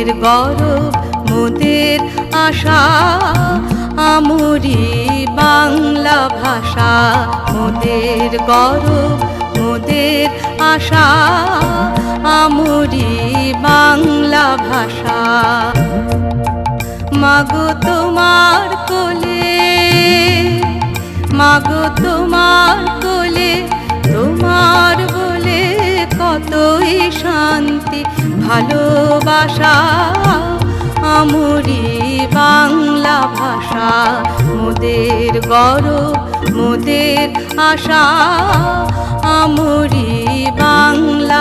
মোদের গৌরব মোদের আশা আমরি বাংলা ভাষা। মোদের গৌরব মোদের আশা আমরি বাংলা ভাষা। মাগো তোমার কোলে, মাগো তোমার কোলে, তোমার বলে কতই শান্তি ভালোবাসা আমরি বাংলা ভাষা। মোদের গৌরব মোদের আশা আমরি বাংলা